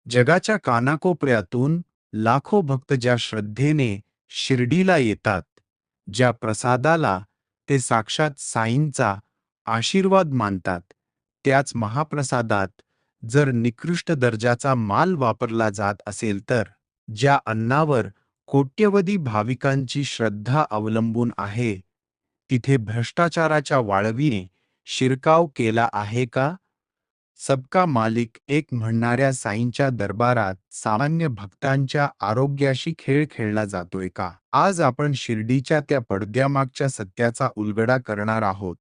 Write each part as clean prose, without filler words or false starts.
जगाच्या कानाकोपऱ्यातून लाखो भक्त ज्या श्रद्धेने शिर्डीला येतात, ज्या प्रसादाला ते साक्षात साईंचा आशीर्वाद मानतात, त्याच महाप्रसादात जर निकृष्ट दर्जाचा माल वापरला जात असेल तर, ज्या अन्नावर कोट्यवधी भाविकांची श्रद्धा अवलंबून आहे, तिथे भ्रष्टाचाराच्या वाळवीने शिरकाव केला आहे का? सबका मालिक एक म्हणणाऱ्या साईंच्या दरबारात सामान्य भक्तांच्या आरोग्याशी खेळ खेळला जातोय का? आज आपण शिर्डीच्या त्या पडद्यामागच्या सत्याचा उलगडा करणार आहोत,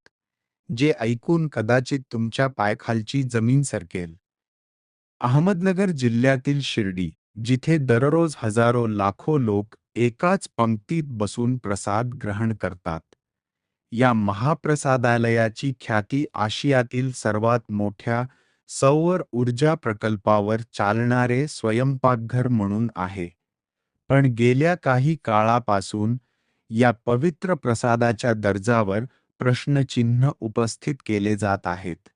जे ऐकून कदाचित तुमच्या पायखालची जमीन सरकेल. अहमदनगर जिल्ह्यातील शिर्डी, जिथे दररोज हजारो लाखो लोक एकाच पंक्तीत बसून प्रसाद ग्रहण करतात. या महाप्रसादालयाची ख्याती आशियातील सर्वात मोठ्या सौर ऊर्जा प्रकल्पावर चालणारे स्वयंपाकघर म्हणून आहे. पण गेल्या काही काळापासून या पवित्र प्रसादाच्या दर्जावर प्रश्नचिन्ह उपस्थित केले जात आहेत.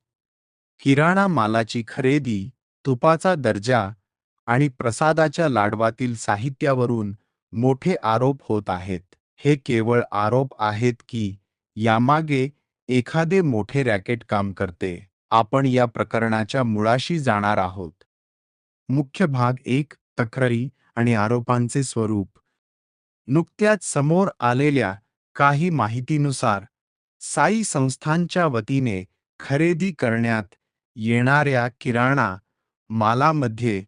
किराणा मालाची खरेदी, तुपाचा दर्जा आणि प्रसादाच्या लाडवातील साहित्यावरून मोठे आरोप होत आहेत. हे केवळ आरोप आहेत की यामागे एखादे मोठे रॅकेट काम करते? आपण या प्रकरणाच्या मुळाशी जाणार आहोत. मुख्य भाग 1. तक्रारी आणि आरोपांचे स्वरूप. नुकत्याच समोर आलेल्या काही माहितीनुसार साई संस्थांच्या वतीने खरेदी करण्यात येणाऱ्या किराणा मालामध्ये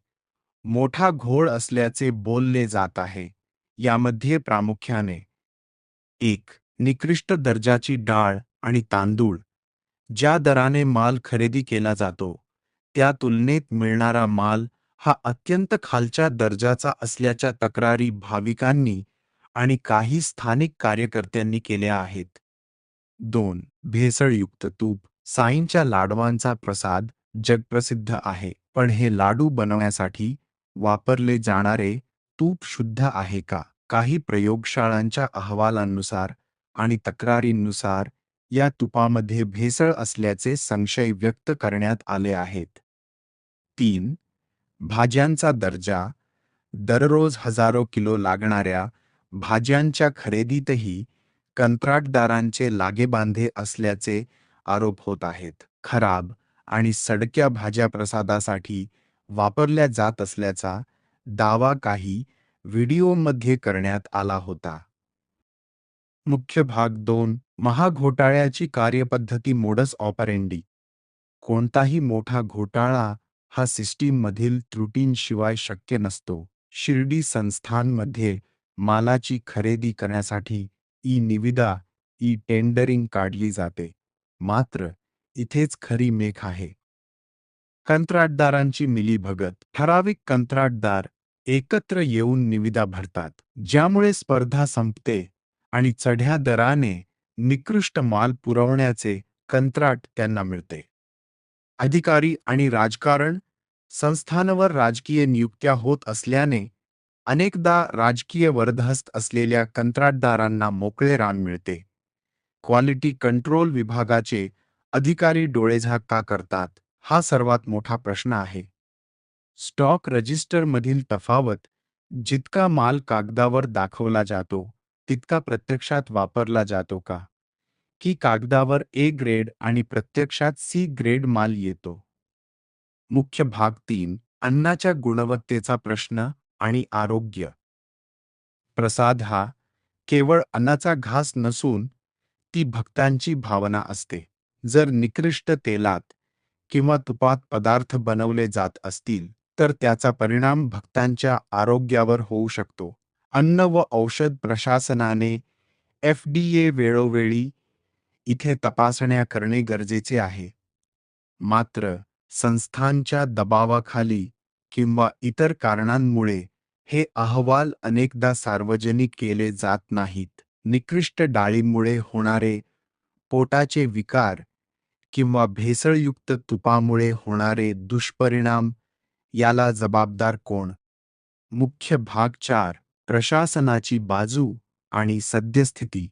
मोठा घोळ असल्याचे बोलले जात आहे. यामध्ये प्रामुख्याने 1. निकृष्ट दर्जाची डाळ आणि तांदूळ. ज्या दराने माल खरेदी केला जातो, त्या तुलनेत मिळणारा माल हा अत्यंत खालच्या दर्जाचा असल्याच्या तक्रारी भाविकांनी आणि काही स्थानिक कार्यकर्त्यांनी केल्या आहेत. 2. भेसळयुक्त तूप. साईंच्या लाडवांचा प्रसाद जगप्रसिद्ध आहे, पण हे लाडू बनवण्यासाठी वापरले जाणारे तूप शुद्ध आहे का? काही प्रयोगशाळांच्या अहवालांनुसार आणि तक्रारींनुसार या तुपामध्ये भेसळ असल्याचे संशय व्यक्त करण्यात आले आहेत. 3. भाज्यांचा दर्जा. दररोज हजारो किलो लागणाऱ्या भाज्यांच्या खरेदीतही कंत्राटदारांचे लागेबांधे असल्याचे आरोप होत आहेत. खराब आणि सडक्या भाज्या प्रसादासाठी वापरल्या जात असल्याचा दावा काही व्हिडिओमध्ये करण्यात आला होता. मुख्य भाग 2. महाघोटाळ्याची कार्यपद्धती मोडस ऑपरेंडी. कोणताही मोठा घोटाळा हा सिस्टीममधील त्रुटींशिवाय शक्य नसतो. शिर्डी संस्थांमध्ये मालाची खरेदी करण्यासाठी ई-निविदा, ई-टेंडरिंग काढली जाते. मात्र इथेच खरी मेख आहे. कंत्राटदारांची मिलीभगत. ठराविक कंत्राटदार एकत्र येऊन निविदा भरतात, ज्यामुळे स्पर्धा संपते आणि चढ्या दराने निकृष्ट माल पुरवण्याचे कंत्राट त्यांना मिळते. अधिकारी आणि राजकारण. संस्थांवर राजकीय नियुक्त्या होत असल्याने अनेकदा राजकीय वरदहस्त असलेल्या कंत्राटदारांना मोकळे रान मिळते. क्वालिटी कंट्रोल विभागाचे अधिकारी डोळेझाक का करतात, हा सर्वात मोठा प्रश्न आहे. स्टॉक रजिस्टरमधील तफावत. जितका माल कागदावर दाखवला जातो, तितका प्रत्यक्षात वापरला जातो का? की कागदावर ए ग्रेड आणि प्रत्यक्षात सी ग्रेड माल येतो? मुख्य भाग 3. अन्नाच्या गुणवत्तेचा प्रश्न आणि आरोग्य. प्रसाद हा केवळ अन्नाचा घास नसून ती भक्तांची भावना असते. जर निकृष्ट तेलात किंवा तुपात पदार्थ बनवले जात असतील, तर त्याचा परिणाम भक्तांच्या आरोग्यावर होऊ शकतो. अन्न व औषध प्रशासनाने FDA वेळोवेळी इथे तपासण्या करणे गरजेचे आहे. मात्र संस्थांच्या दबावाखाली किंवा इतर कारणांमुळे हे अहवाल अनेकदा सार्वजनिक केले जात नाहीत. निकृष्ट डाळीमुळे होणारे पोटाचे विकार किंवा भेसळयुक्त तुपामुळे होणारे दुष्परिणाम याला जबाबदार कोण? मुख्य भाग 4. प्रशासनाची बाजू आणि सद्यस्थिती.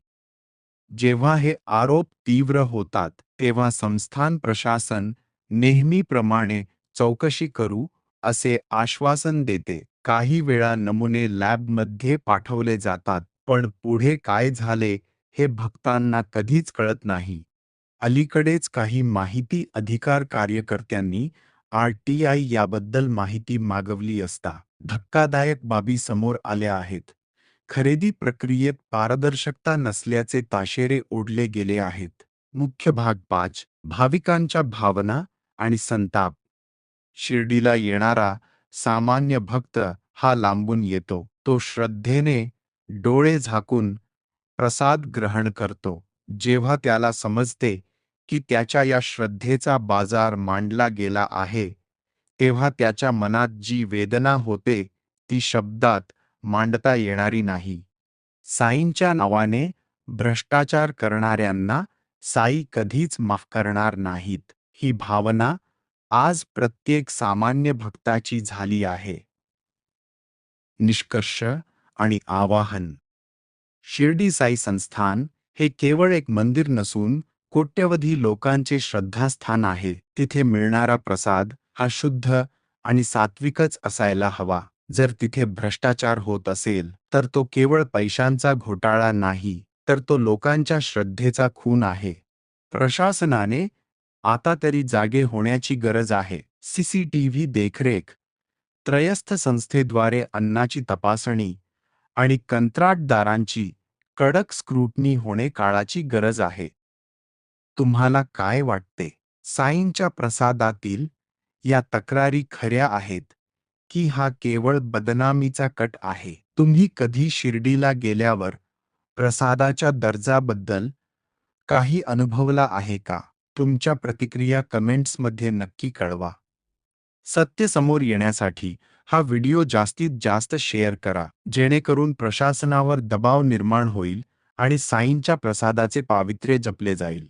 जेव्हा हे आरोप तीव्र होतात, तेव्हा संस्थान प्रशासन नेहमीप्रमाणे चौकशी करू असे आश्वासन देते. काही वेळा नमुने लॅबमध्ये पाठवले जातात, पण पुढे काय झाले हे भक्तांना कधीच कळत नाही. अलीकडेच काही माहिती अधिकार कार्यकर्त्यांनी आर-टी-आय याबद्दल माहिती मागवली असता धक्कादायक बाबी समोर आल्या आहेत. खरेदी प्रक्रियेत पारदर्शकता नसल्याचे ताशेरे ओढले गेले आहेत. मुख्य भाग 5. भाविकांच्या भावना आणि संताप. शिर्डीला येणारा सामान्य भक्त हा लांबून येतो. तो श्रद्धेने डोळे झाकून प्रसाद ग्रहण करतो. जेव्हा त्याला समजते की त्याच्या या श्रद्धेचा बाजार मांडला गेला आहे, तेव्हा त्याच्या मनात जी वेदना होते ती शब्दात मांडता येणारी नाही. साईंच्या नावाने भ्रष्टाचार करणाऱ्यांना साई कधीच माफ करणार नाहीत. ही भावना आज प्रत्येक सामान्य भक्ताची झाली आहे. निष्कर्ष आणि आवाहन. शिर्डी साई संस्थान हे केवळ एक मंदिर नसून कोट्यवधी लोकांचे श्रद्धास्थान आहे. तिथे मिळणारा प्रसाद हा शुद्ध आणि सात्विकच असायला हवा. जर तिथे भ्रष्टाचार होत असेल तर तो केवळ पैशांचा घोटाळा नाही, तर तो लोकांच्या श्रद्धेचा खून आहे. प्रशासनाने आता तरी जागे होण्याची गरज आहे. सीसीटीव्ही देखरेख, त्रयस्थ संस्थेद्वारे अन्नाची तपासणी आणि कंत्राटदारांची कडक स्क्रूटनी होणे काळाची गरज आहे. तुम्हाला काय वाटते? साईंच्या प्रसादातील या तक्रारी खऱ्या आहेत की हा केवळ बदनामीचा कट आहे? तुम्ही कधी शिर्डीला गेल्यावर प्रसादाच्या दर्जाबद्दल काही अनुभवला आहे का? तुमच्या प्रतिक्रिया कमेंट्समध्ये नक्की कळवा. सत्य समोर येण्यासाठी हा व्हिडिओ जास्तीत जास्त शेअर करा, जेणेकरून प्रशासनावर दबाव निर्माण होईल आणि साईंच्या प्रसादाचे पावित्र्य जपले जाईल.